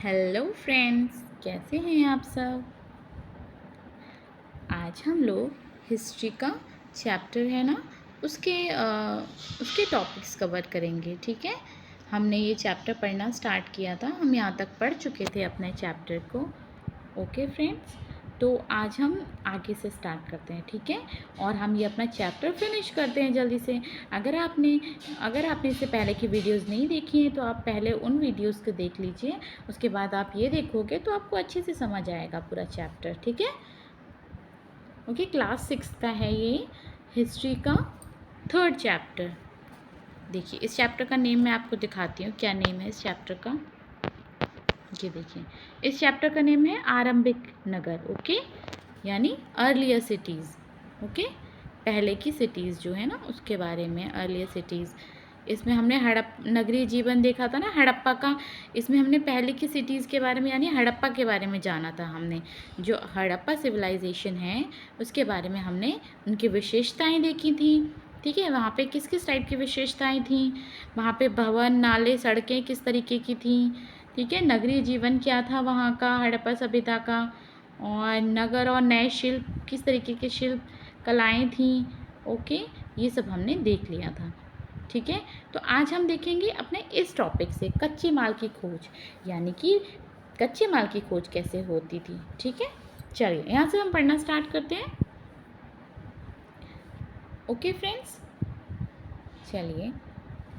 Hello friends, कैसे हैं आप सब। आज हम लोग हिस्ट्री का चैप्टर है ना, उसके टॉपिक्स कवर करेंगे। ठीक है, हमने ये चैप्टर पढ़ना स्टार्ट किया था, हम यहाँ तक पढ़ चुके थे अपने चैप्टर को। ओके फ्रेंड्स, तो आज हम आगे से स्टार्ट करते हैं। ठीक है, और हम ये अपना चैप्टर फिनिश करते हैं जल्दी से। अगर आपने इससे पहले की वीडियोस नहीं देखी हैं तो आप पहले उन वीडियोस को देख लीजिए, उसके बाद आप ये देखोगे तो आपको अच्छे से समझ आएगा पूरा चैप्टर। ठीक है, ओके। क्लास 6 का है ये, हिस्ट्री का 3rd चैप्टर। देखिए, इस चैप्टर का नेम मैं आपको दिखाती हूँ, क्या नेम है इस चैप्टर का। ये देखिए, इस चैप्टर का नेम है आरंभिक नगर। ओके, यानी अर्लियर सिटीज़। ओके, पहले की सिटीज़ जो है ना उसके बारे में, अर्लियर सिटीज़। इसमें हमने नगरीय जीवन देखा था ना, हड़प्पा का। इसमें हमने पहले की सिटीज़ के बारे में यानी हड़प्पा के बारे में जाना था। हमने जो हड़प्पा सिविलाइजेशन है उसके बारे में हमने उनकी विशेषताएं देखी थी। ठीक है, वहाँ पे किस किस टाइप की विशेषताएं थी, वहाँ पे भवन, नाले, सड़कें किस तरीके की थी। ठीक है, नगरीय जीवन क्या था वहाँ का, हड़प्पा सभ्यता का, और नगर और नए शिल्प, किस तरीके के शिल्प कलाएँ थीं। ओके, ये सब हमने देख लिया था। ठीक है, तो आज हम देखेंगे अपने इस टॉपिक से कच्चे माल की खोज, यानी कि कच्चे माल की खोज कैसे होती थी। ठीक है, चलिए यहाँ से हम पढ़ना स्टार्ट करते हैं। ओके फ्रेंड्स, चलिए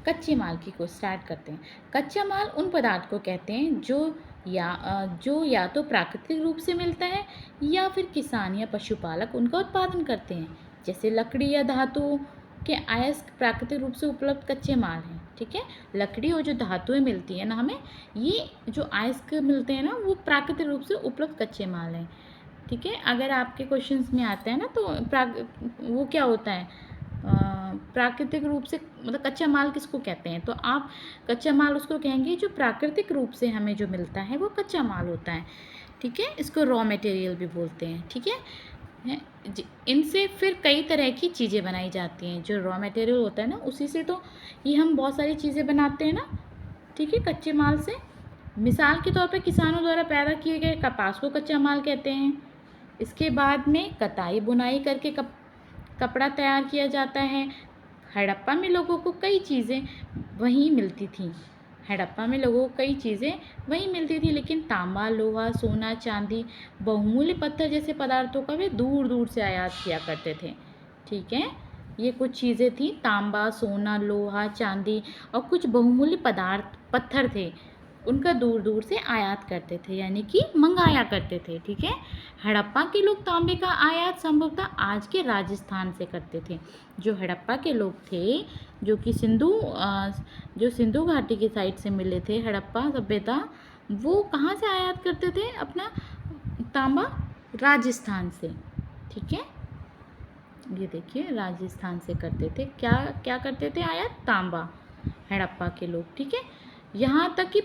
कच्चे माल की खोज स्टार्ट करते हैं। कच्चा माल उन पदार्थ को कहते हैं जो या तो प्राकृतिक रूप से मिलता है या फिर किसान या पशुपालक उनका उत्पादन करते हैं। जैसे लकड़ी या धातु के अयस्क प्राकृतिक रूप से उपलब्ध कच्चे माल हैं। ठीक है, लकड़ी और जो धातुएं मिलती है ना हमें, ये जो अयस्क मिलते हैं ना वो प्राकृतिक रूप से उपलब्ध कच्चे माल हैं। ठीक है, अगर आपके क्वेश्चंस में आता है ना तो वो क्या होता है, प्राकृतिक रूप से मतलब कच्चा माल किसको कहते हैं, तो आप कच्चा माल उसको कहेंगे जो प्राकृतिक रूप से हमें जो मिलता है वो कच्चा माल होता है। ठीक है, इसको रॉ मटेरियल भी बोलते हैं। ठीक है, इनसे फिर कई तरह की चीज़ें बनाई जाती हैं। जो रॉ मटेरियल होता है ना उसी से तो ये हम बहुत सारी चीज़ें बनाते हैं ना। ठीक है, कच्चे माल से मिसाल के तौर पे किसानों द्वारा पैदा किए गए कपास को कच्चा माल कहते हैं। इसके बाद में कताई बुनाई करके कपड़ा तैयार किया जाता है। हड़प्पा में लोगों को कई चीज़ें वहीं मिलती थीं। हड़प्पा में लोगों को कई चीज़ें वहीं मिलती थी, लेकिन तांबा, लोहा, सोना, चांदी, बहुमूल्य पत्थर जैसे पदार्थों का वे दूर दूर से आयात किया करते थे। ठीक है, ये कुछ चीज़ें थी, तांबा, सोना, लोहा, चांदी और कुछ बहुमूल्य पदार्थ पत्थर थे, उनका दूर दूर से आयात करते थे यानी कि मंगाया करते थे। ठीक है, हड़प्पा के लोग तांबे का आयात संभवतः आज के राजस्थान से करते थे। जो हड़प्पा के लोग थे जो कि सिंधु घाटी की साइड से मिले थे, हड़प्पा सभ्यता, वो कहाँ से आयात करते थे अपना तांबा? राजस्थान से। ठीक है, ये देखिए राजस्थान से करते थे। क्या क्या करते थे आयात? तांबा, हड़प्पा के लोग। ठीक है, यहाँ तक कि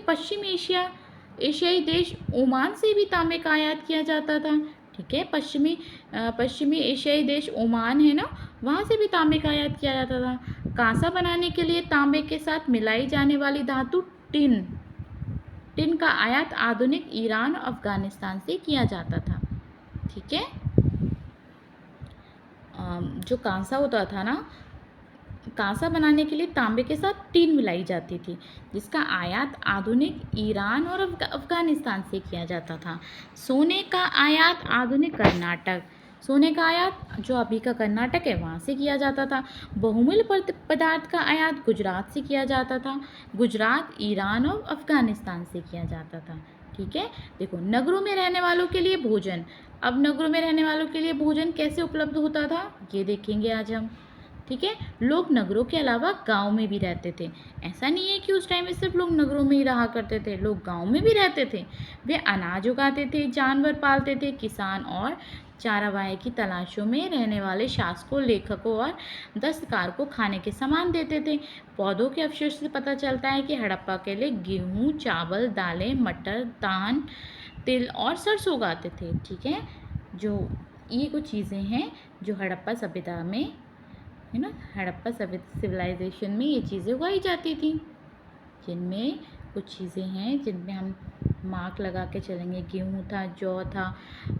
एशियाई देश ओमान से भी तांबे का आयात किया जाता था। ठीक है, पश्चिमी एशियाई देश ओमान है ना, वहाँ से भी तांबे का आयात किया जाता था। कांसा बनाने के लिए तांबे के साथ मिलाई जाने वाली धातु टिन का आयात आधुनिक ईरान और अफगानिस्तान से किया जाता था। ठीक है, जो कांसा होता था ना, कांसा बनाने के लिए तांबे के साथ टीन मिलाई जाती थी, जिसका आयात आधुनिक ईरान और अफगानिस्तान से किया जाता था। सोने का आयात आधुनिक कर्नाटक, सोने का आयात जो अभी का कर्नाटक है वहाँ से किया जाता था। बहुमूल्य पदार्थ का आयात गुजरात से किया जाता था, गुजरात, ईरान और अफगानिस्तान से किया जाता था। ठीक है, देखो नगरों में रहने वालों के लिए भोजन, अब नगरों में रहने वालों के लिए भोजन कैसे उपलब्ध होता था ये देखेंगे आज हम। ठीक है, लोग नगरों के अलावा गांव में भी रहते थे। ऐसा नहीं है कि उस टाइम में सिर्फ लोग नगरों में ही रहा करते थे, लोग गांव में भी रहते थे। वे अनाज उगाते थे, जानवर पालते थे। किसान और चारावाहे की तलाशों में रहने वाले शासकों, लेखकों और दस्तकार को खाने के सामान देते थे। पौधों के अवशेष से पता चलता है कि हड़प्पा के लिए गेहूँ, चावल, दालें, मटर, धान, तिल और सरसों उगाते थे। ठीक है, जो ये कुछ चीज़ें हैं जो हड़प्पा सभ्यता में है ना, हड़प्पा सिविलाइजेशन में ये चीज़ें उगाई जाती थी, जिनमें कुछ चीज़ें हैं जिनमें हम मार्क लगा के चलेंगे। गेहूँ था,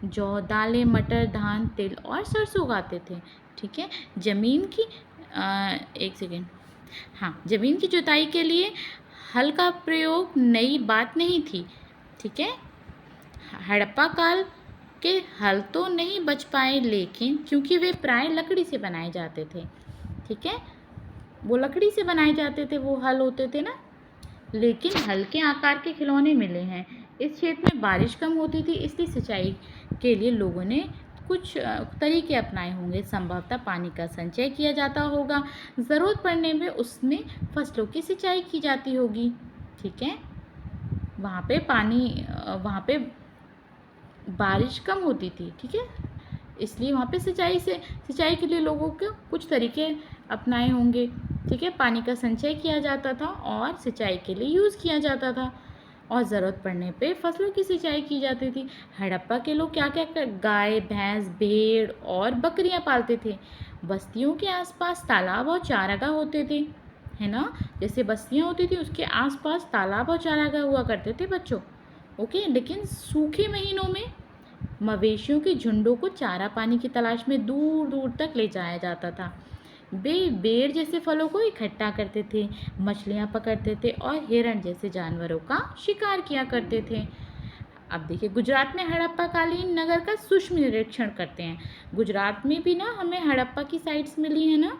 जौ, दालें, मटर, धान, तिल और सरसों उगाते थे। ठीक है। ज़मीन की एक सेकेंड, हाँ, ज़मीन की जुताई के लिए हल का प्रयोग नई बात नहीं थी। ठीक है। हड़प्पा काल के हल तो नहीं बच पाए, लेकिन क्योंकि वे प्राय लकड़ी से बनाए जाते थे। ठीक है। वो लकड़ी से बनाए जाते थे, वो हल होते थे ना, लेकिन हल्के आकार के खिलौने मिले हैं। इस क्षेत्र में बारिश कम होती थी, इसलिए सिंचाई के लिए लोगों ने कुछ तरीके अपनाए होंगे। संभवतः पानी का संचय किया जाता होगा, ज़रूरत पड़ने में उसमें फसलों की सिंचाई की जाती होगी। ठीक है। वहाँ पे बारिश कम होती थी। ठीक है, इसलिए वहाँ पे सिंचाई के लिए लोगों को कुछ तरीके अपनाए होंगे। ठीक है। पानी का संचय किया जाता था और सिंचाई के लिए यूज़ किया जाता था, और ज़रूरत पड़ने पे फसलों की सिंचाई की जाती थी। हड़प्पा के लोग क्या क्या गाय, भैंस, भेड़ और बकरियां पालते थे। बस्तियों के आसपास तालाब और चारागाह होते थे, है ना। जैसे बस्तियां होती थी, उसके आसपास तालाब और चारागाह हुआ करते थे बच्चों। ओके। लेकिन सूखे महीनों में मवेशियों के झुंडों को चारा पानी की तलाश में दूर दूर तक ले जाया जाता था। वे बेर जैसे फलों को इकट्ठा करते थे, मछलियाँ पकड़ते थे और हिरण जैसे जानवरों का शिकार किया करते थे। अब देखिए, गुजरात में हड़प्पा कालीन नगर का सूक्ष्म निरीक्षण करते हैं। गुजरात में भी ना हमें हड़प्पा की साइट्स मिली है ना,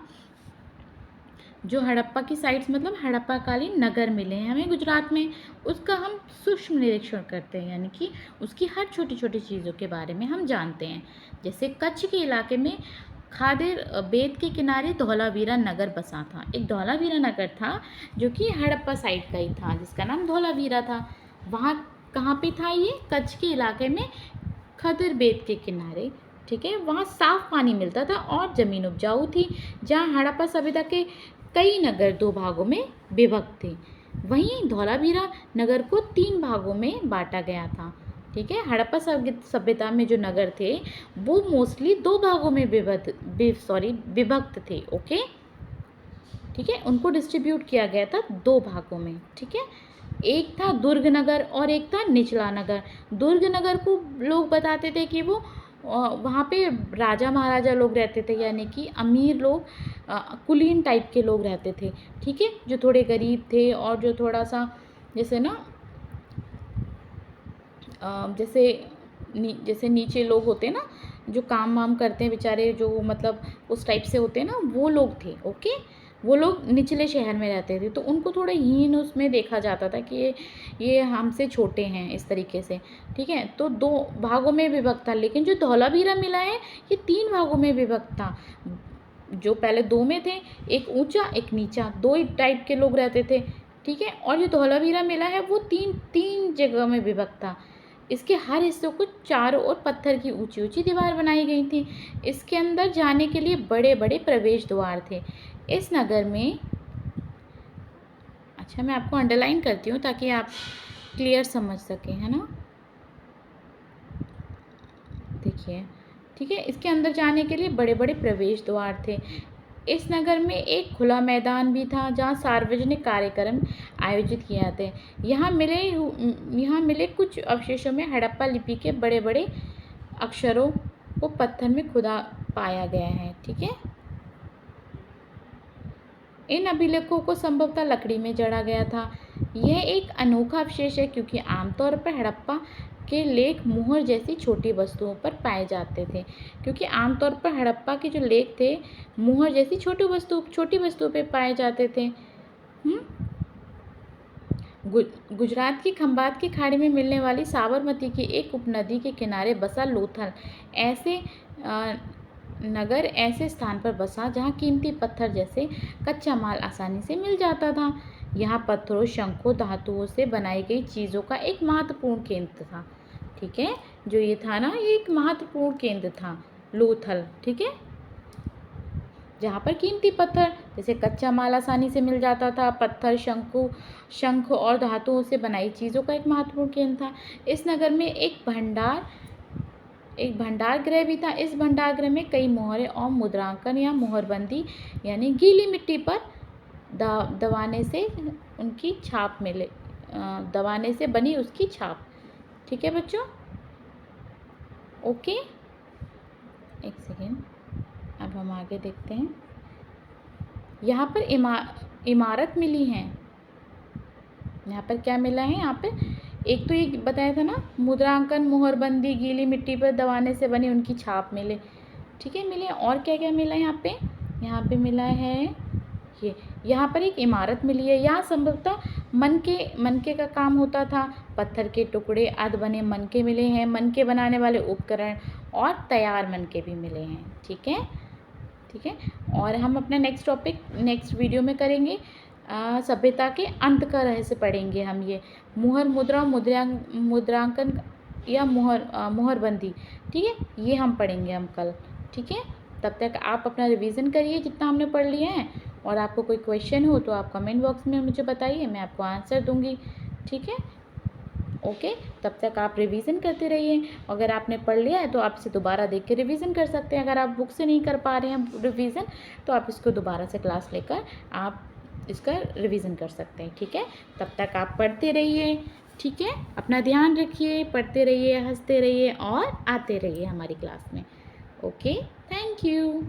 जो हड़प्पा की साइट्स मतलब हड़प्पा कालीन नगर मिले हैं हमें गुजरात में, उसका हम सूक्ष्म निरीक्षण करते हैं, यानी कि उसकी हर छोटी छोटी चीज़ों के बारे में हम जानते हैं। जैसे कच्छ के इलाके में खादिर बेद के किनारे धौलावीरा नगर बसा था। एक धौलावीरा नगर था जो कि हड़प्पा साइड का ही था, जिसका नाम धौलावीरा था। वहाँ कहाँ पे था ये? कच्छ के इलाके में खदिर बेद के किनारे। ठीक है। वहाँ साफ पानी मिलता था और ज़मीन उपजाऊ थी। जहाँ हड़प्पा सभ्यता के कई नगर 2 भागों में विभक्त थे, वहीं धौलावीरा नगर को 3 भागों में बांटा गया था। ठीक है। हड़प्पा सभ्यता में जो नगर थे वो मोस्टली 2 भागों में विभक्त थे। ओके। ठीक है। उनको डिस्ट्रीब्यूट किया गया था 2 भागों में। ठीक है। एक था दुर्ग नगर और एक था निचला नगर। दुर्ग नगर को लोग बताते थे कि वो वहाँ पे राजा महाराजा लोग रहते थे, यानी कि अमीर लोग, कुलीन टाइप के लोग रहते थे। ठीक है। जो थोड़े गरीब थे और जो थोड़ा सा जैसे ना जैसे नीचे लोग होते हैं ना, जो काम वाम करते हैं बेचारे, जो मतलब उस टाइप से होते हैं ना, वो लोग थे। ओके। वो लोग निचले शहर में रहते थे, तो उनको थोड़ा हीन उसमें देखा जाता था कि ये हमसे छोटे हैं, इस तरीके से। ठीक है। तो 2 भागों में विभक्त था, लेकिन जो धौलावीरा मिला है ये 3 भागों में विभक्त था। जो पहले 2 में थे, एक ऊंचा एक नीचा, 2 ही टाइप के लोग रहते थे। ठीक है। और जो धौलावीरा मिला है वो 3 जगह में विभक्त था। इसके हर हिस्सों को चारों ओर पत्थर की ऊंची ऊंची दीवार बनाई गई थी। इसके अंदर जाने के लिए बड़े बड़े प्रवेश द्वार थे। इस नगर में, अच्छा मैं आपको अंडरलाइन करती हूँ ताकि आप क्लियर समझ सकें, है ना। देखिए। ठीक है। इसके अंदर जाने के लिए बड़े बड़े प्रवेश द्वार थे। इस नगर में एक खुला मैदान भी था जहाँ सार्वजनिक कार्यक्रम आयोजित किए जाते हैं। यहाँ मिले कुछ अवशेषों में हड़प्पा लिपि के बड़े बड़े अक्षरों को पत्थर में खुदा पाया गया है। ठीक है। इन अभिलेखों को संभवतः लकड़ी में जड़ा गया था। यह एक अनोखा अवशेष है क्योंकि आमतौर पर हड़प्पा के लेख मुहर जैसी छोटी वस्तुओं पर पाए जाते थे। क्योंकि आमतौर पर हड़प्पा के जो लेख थे मुहर जैसी छोटी वस्तुओं पर पाए जाते थे। गुजरात की खंभात की खाड़ी में मिलने वाली साबरमती की एक उपनदी के किनारे बसा लोथल नगर ऐसे स्थान पर बसा जहाँ कीमती पत्थर जैसे कच्चा माल आसानी से मिल जाता था। यहाँ पत्थरों, शंखों, धातुओं से बनाई गई चीज़ों का एक महत्वपूर्ण केंद्र था। ठीक है। जो ये था ना, ये एक महत्वपूर्ण केंद्र था लोथल। ठीक है। जहाँ पर कीमती पत्थर जैसे कच्चा माल आसानी से मिल जाता था, पत्थर, शंख और धातुओं से बनाई चीज़ों का एक महत्वपूर्ण केंद्र था। इस नगर में एक भंडार गृह भी था। इस भंडार गृह में कई मोहरें और मुद्रांकन या मोहरबंदी, यानी गीली मिट्टी पर दबाने से बनी उसकी छाप ठीक है बच्चों, ओके। एक सेकेंड, अब हम आगे देखते हैं। यहाँ पर इमारत मिली है। यहाँ पर क्या मिला है? यहाँ पे एक तो ये बताया था ना, मुद्रांकन, मुहरबंदी, गीली मिट्टी पर दबाने से बनी उनकी छाप मिले। ठीक है, मिले। और क्या क्या मिला है यहाँ पे? यहाँ पे मिला है ये, यहाँ पर एक इमारत मिली है। यहाँ संभवतः मनके का काम होता था। पत्थर के टुकड़े, आदि बने मनके मिले हैं। मनके बनाने वाले उपकरण और तैयार मनके भी मिले हैं। ठीक है, ठीक है। और हम अपना नेक्स्ट टॉपिक नेक्स्ट वीडियो में करेंगे। सभ्यता के अंत का रहस्य पढ़ेंगे हम। ये मुद्रांकन या मुहरबंदी, ठीक है, ये हम पढ़ेंगे हम कल। ठीक है, तब तक आप अपना रिवीजन करिए जितना हमने पढ़ लिया है। और आपको कोई क्वेश्चन हो तो आप कमेंट बॉक्स में मुझे बताइए, मैं आपको आंसर दूंगी। ठीक है, ओके। तब तक आप रिवीजन करते रहिए। अगर आपने पढ़ लिया है तो आप इसे दोबारा देख के रिवीजन कर सकते हैं। अगर आप बुक से नहीं कर पा रहे हैं रिवीजन, तो आप इसको दोबारा से क्लास लेकर आप इसका रिवीजन कर सकते हैं। ठीक है, तब तक आप पढ़ते रहिए। ठीक है, अपना ध्यान रखिए, पढ़ते रहिए, हंसते रहिए और आते रहिए हमारी क्लास में। Okay, thank you.